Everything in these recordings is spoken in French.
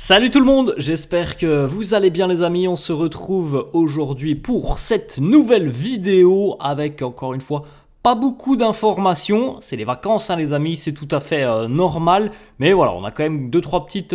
Salut tout le monde, j'espère que vous allez bien les amis, on se retrouve aujourd'hui pour cette nouvelle vidéo avec encore une fois pas beaucoup d'informations, c'est les vacances les amis, c'est tout à fait normal, mais voilà on a quand même deux trois petites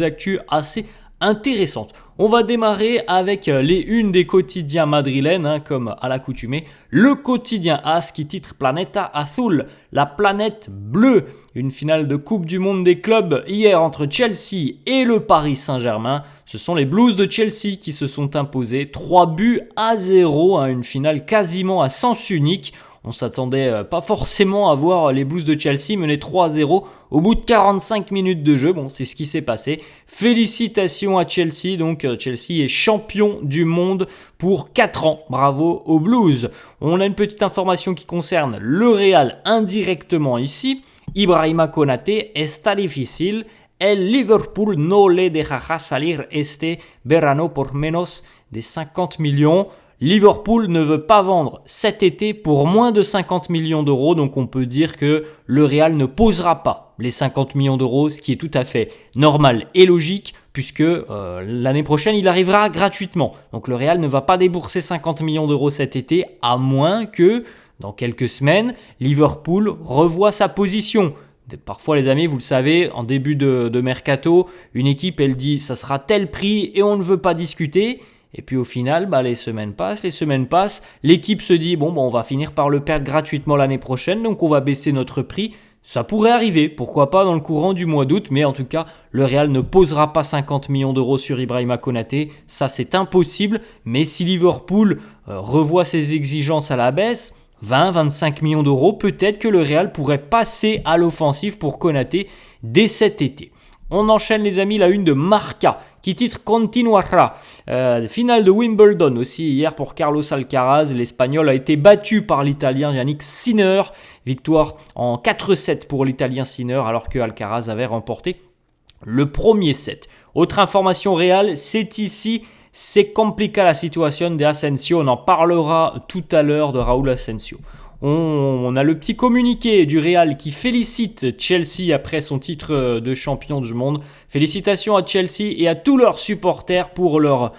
actus assez intéressantes. On va démarrer avec les unes des quotidiens madrilènes, comme à l'accoutumée. Le quotidien AS qui titre Planeta Azul, la planète bleue. Une finale de Coupe du Monde des clubs hier entre Chelsea et le Paris Saint-Germain. Ce sont les Blues de Chelsea qui se sont imposés 3-0, une finale quasiment à sens unique. On s'attendait pas forcément à voir les Blues de Chelsea mener 3-0 au bout de 45 minutes de jeu. Bon, c'est ce qui s'est passé. Félicitations à Chelsea. Donc, Chelsea est champion du monde pour 4 ans. Bravo aux Blues. On a une petite information qui concerne le Real indirectement ici. Ibrahima Konaté, está difícil. El Liverpool no le dejará salir este verano por menos de 50 millions. Liverpool ne veut pas vendre cet été pour moins de 50 millions d'euros, donc on peut dire que le Real ne posera pas les 50 millions d'euros, ce qui est tout à fait normal et logique, puisque l'année prochaine, il arrivera gratuitement. Donc le Real ne va pas débourser 50 millions d'euros cet été, à moins que, dans quelques semaines, Liverpool revoie sa position. Parfois les amis, vous le savez, en début de mercato, une équipe, elle dit ça sera tel prix et on ne veut pas discuter. Et puis au final, les semaines passent, l'équipe se dit on va finir par le perdre gratuitement l'année prochaine, donc on va baisser notre prix. Ça pourrait arriver, pourquoi pas dans le courant du mois d'août, mais en tout cas, le Real ne posera pas 50 millions d'euros sur Ibrahima Konaté, ça c'est impossible. Mais si Liverpool revoit ses exigences à la baisse, 20-25 millions d'euros, peut-être que le Real pourrait passer à l'offensive pour Konaté dès cet été. On enchaîne les amis, la une de Marca qui titre Continuará. Finale de Wimbledon aussi hier pour Carlos Alcaraz. L'Espagnol a été battu par l'Italien Yannick Sinner. Victoire en 4-7 pour l'Italien Sinner alors que Alcaraz avait remporté le premier set. Autre information réelle, c'est ici. C'est compliqué la situation de Asensio. On en parlera tout à l'heure de Raúl Asensio. On a le petit communiqué du Real qui félicite Chelsea après son titre de champion du monde. Félicitations à Chelsea et à tous leurs supporters pour leur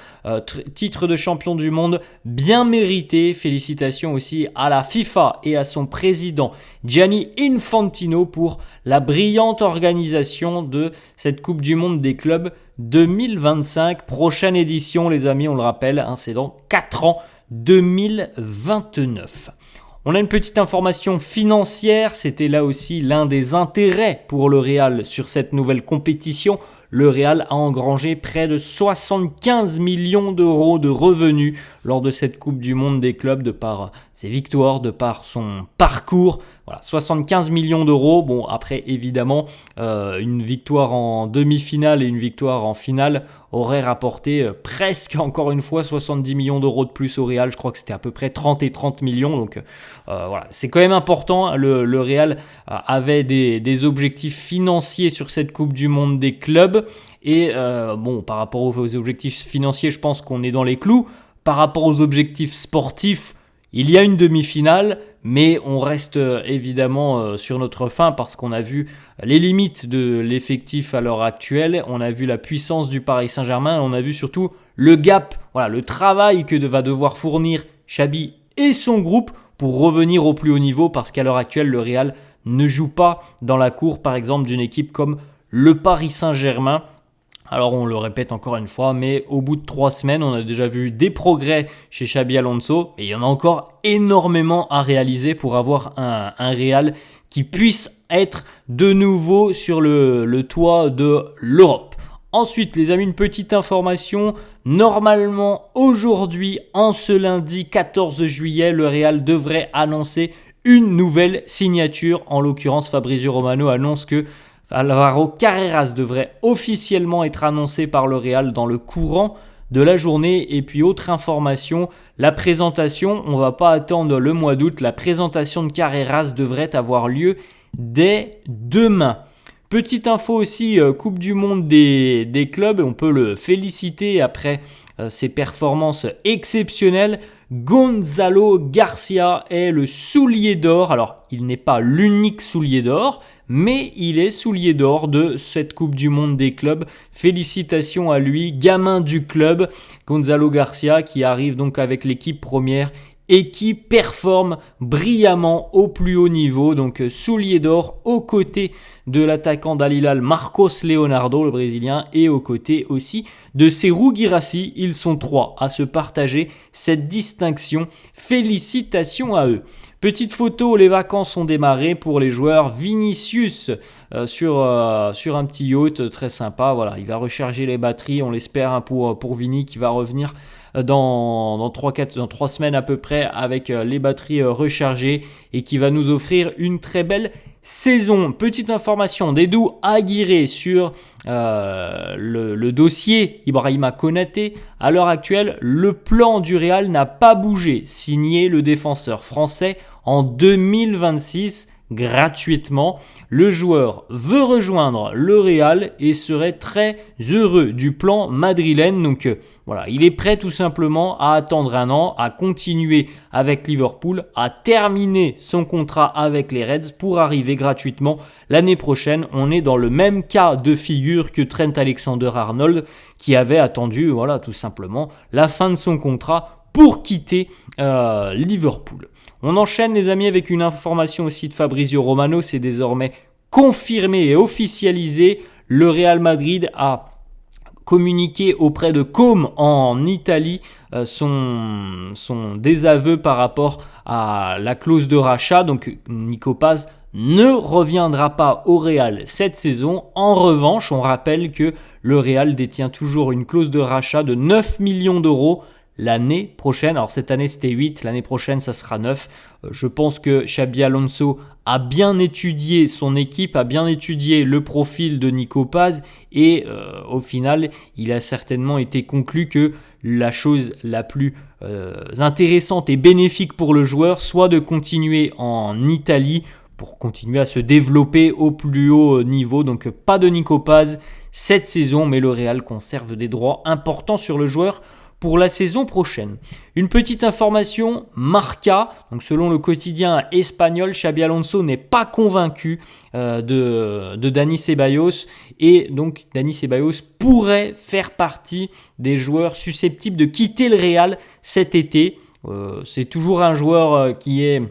titre de champion du monde bien mérité. Félicitations aussi à la FIFA et à son président Gianni Infantino pour la brillante organisation de cette Coupe du Monde des clubs 2025. Prochaine édition les amis, on le rappelle, c'est dans 4 ans, 2029. On a une petite information financière, c'était là aussi l'un des intérêts pour le Real sur cette nouvelle compétition. Le Real a engrangé près de 75 millions d'euros de revenus lors de cette Coupe du Monde des clubs de par ses victoires, de par son parcours. Voilà, 75 millions d'euros. Bon, après, évidemment, une victoire en demi-finale et une victoire en finale aurait rapporté presque, encore une fois, 70 millions d'euros de plus au Real. Je crois que c'était à peu près 30 et 30 millions. Donc, voilà, c'est quand même important. Le Real avait des objectifs financiers sur cette Coupe du Monde des clubs. Et par rapport aux objectifs financiers, je pense qu'on est dans les clous. Par rapport aux objectifs sportifs, il y a une demi-finale, mais on reste évidemment sur notre faim parce qu'on a vu les limites de l'effectif à l'heure actuelle, on a vu la puissance du Paris Saint-Germain, on a vu surtout le gap, le travail que va devoir fournir Xabi et son groupe pour revenir au plus haut niveau parce qu'à l'heure actuelle, le Real ne joue pas dans la cour par exemple d'une équipe comme le Paris Saint-Germain. Alors on le répète encore une fois, mais au bout de 3 semaines, on a déjà vu des progrès chez Xabi Alonso et il y en a encore énormément à réaliser pour avoir un Real qui puisse être de nouveau sur le toit de l'Europe. Ensuite, les amis, une petite information. Normalement, aujourd'hui, en ce lundi 14 juillet, le Real devrait annoncer une nouvelle signature. En l'occurrence, Fabrizio Romano annonce que Álvaro Carreras devrait officiellement être annoncé par le Real dans le courant de la journée. Et puis autre information, la présentation, on ne va pas attendre le mois d'août, la présentation de Carreras devrait avoir lieu dès demain. Petite info aussi, Coupe du Monde des clubs, on peut le féliciter après ses performances exceptionnelles. Gonzalo Garcia est le soulier d'or. Alors, il n'est pas l'unique soulier d'or, mais il est soulier d'or de cette Coupe du Monde des clubs. Félicitations à lui, gamin du club, Gonzalo Garcia, qui arrive donc avec l'équipe première et qui performe brillamment au plus haut niveau. Donc soulier d'or aux côtés de l'attaquant d'Al Hilal Marcos Leonardo, le Brésilien, et aux côtés aussi de Serhou Guirassy. Ils sont 3 à se partager cette distinction. Félicitations à eux. Petite photo, les vacances ont démarré pour les joueurs. Vinicius sur un petit yacht très sympa. Voilà, il va recharger les batteries, on l'espère, pour Vini qui va revenir dans 3 semaines à peu près avec les batteries rechargées et qui va nous offrir une très belle saison. Petite information d'Edou Aguirre sur le dossier Ibrahima Konaté. À l'heure actuelle, le plan du Real n'a pas bougé. Signé le défenseur français en 2026 gratuitement. Le joueur veut rejoindre le Real et serait très heureux du plan madrilène. Donc voilà, il est prêt tout simplement à attendre un an, à continuer avec Liverpool, à terminer son contrat avec les Reds pour arriver gratuitement l'année prochaine. On est dans le même cas de figure que Trent Alexander-Arnold qui avait attendu, voilà, tout simplement la fin de son contrat pour quitter Liverpool. On enchaîne les amis avec une information aussi de Fabrizio Romano, c'est désormais confirmé et officialisé. Le Real Madrid a communiqué auprès de Com en Italie son désaveu par rapport à la clause de rachat. Donc Nico Paz ne reviendra pas au Real cette saison. En revanche, on rappelle que le Real détient toujours une clause de rachat de 9 millions d'euros l'année prochaine. Alors cette année c'était 8, l'année prochaine ça sera 9. Je pense que Xabi Alonso a bien étudié son équipe, a bien étudié le profil de Nico Paz et au final il a certainement été conclu que la chose la plus intéressante et bénéfique pour le joueur soit de continuer en Italie pour continuer à se développer au plus haut niveau. Donc pas de Nico Paz cette saison, mais le Real conserve des droits importants sur le joueur pour la saison prochaine. Une petite information, Marca, donc selon le quotidien espagnol, Xabi Alonso n'est pas convaincu de Dani Ceballos et donc Dani Ceballos pourrait faire partie des joueurs susceptibles de quitter le Real cet été. C'est toujours un joueur qui est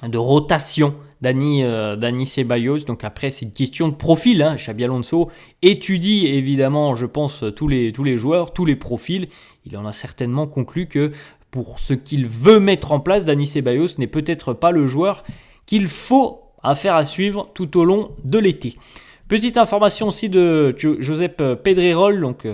de rotation, Dani Ceballos. Donc après c'est une question de profil, hein. Xabi Alonso étudie évidemment, je pense, tous les joueurs, tous les profils. Il en a certainement conclu que pour ce qu'il veut mettre en place, Dani Ceballos n'est peut-être pas le joueur qu'il faut affaire à suivre tout au long de l'été. Petite information aussi de Josep Pedrerol, donc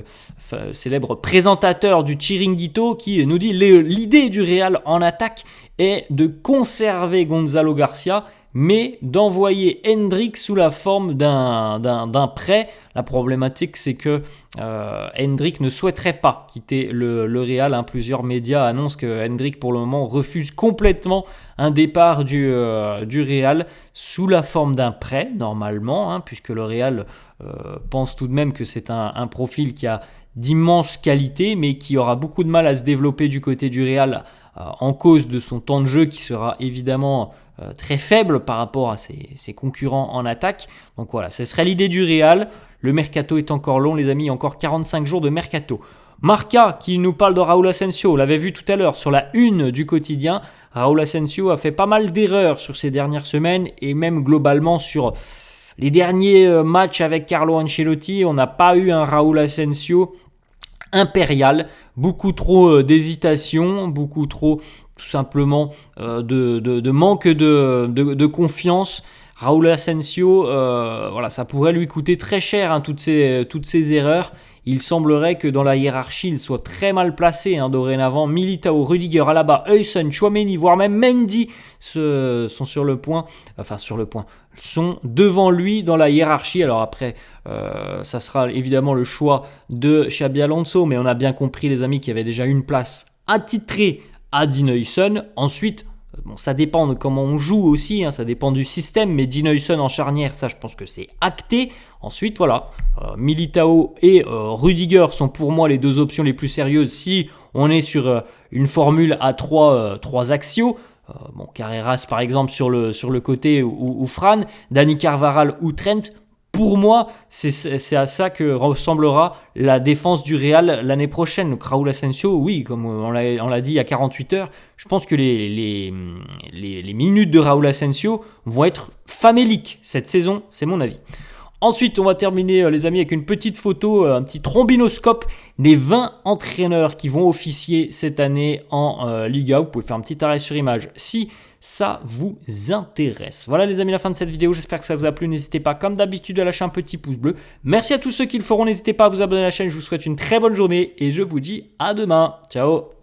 célèbre présentateur du Chiringuito, qui nous dit l'idée du Real en attaque est de conserver Gonzalo Garcia, mais d'envoyer Hendrick sous la forme d'un prêt. La problématique, c'est que Hendrick ne souhaiterait pas quitter le Real. Plusieurs médias annoncent que Hendrick, pour le moment, refuse complètement un départ du Real sous la forme d'un prêt, normalement, puisque le Real pense tout de même que c'est un profil qui a d'immenses qualités, mais qui aura beaucoup de mal à se développer du côté du Real en cause de son temps de jeu qui sera évidemment très faible par rapport à ses concurrents en attaque. Donc voilà, ce serait l'idée du Real. Le mercato est encore long, les amis, encore 45 jours de mercato. Marca qui nous parle de Raúl Asensio, on l'avait vu tout à l'heure sur la une du quotidien. Raúl Asensio a fait pas mal d'erreurs sur ces dernières semaines et même globalement sur les derniers matchs avec Carlo Ancelotti. On n'a pas eu un Raúl Asensio impérial, beaucoup trop d'hésitation, beaucoup trop tout simplement de manque de confiance. Raúl Asensio, voilà, ça pourrait lui coûter très cher, toutes ces erreurs. Il semblerait que dans la hiérarchie, il soit très mal placé dorénavant. Militao, Rudiger, Alaba, Heusen, Tchouaméni, voire même Mendy sont sont devant lui dans la hiérarchie. Alors après, ça sera évidemment le choix de Xabi Alonso, mais on a bien compris, les amis, qu'il y avait déjà une place attitrée à Dean Huijsen. Ensuite, ça dépend de comment on joue aussi, ça dépend du système, mais Dean Huijsen en charnière, ça je pense que c'est acté. Ensuite, voilà, Militao et Rudiger sont pour moi les deux options les plus sérieuses si on est sur une formule à trois axiaux. Bon, Carreras par exemple sur le côté ou Fran, Dani Carvajal ou Trent. Pour moi, c'est à ça que ressemblera la défense du Real l'année prochaine. Donc Raúl Asensio, oui, comme on l'a dit il y a 48 heures, je pense que les minutes de Raúl Asensio vont être faméliques cette saison, c'est mon avis. Ensuite, on va terminer, les amis, avec une petite photo, un petit trombinoscope des 20 entraîneurs qui vont officier cette année en Liga. Vous pouvez faire un petit arrêt sur image si ça vous intéresse. Voilà les amis, la fin de cette vidéo. J'espère que ça vous a plu. N'hésitez pas, comme d'habitude, à lâcher un petit pouce bleu. Merci à tous ceux qui le feront. N'hésitez pas à vous abonner à la chaîne. Je vous souhaite une très bonne journée et je vous dis à demain. Ciao.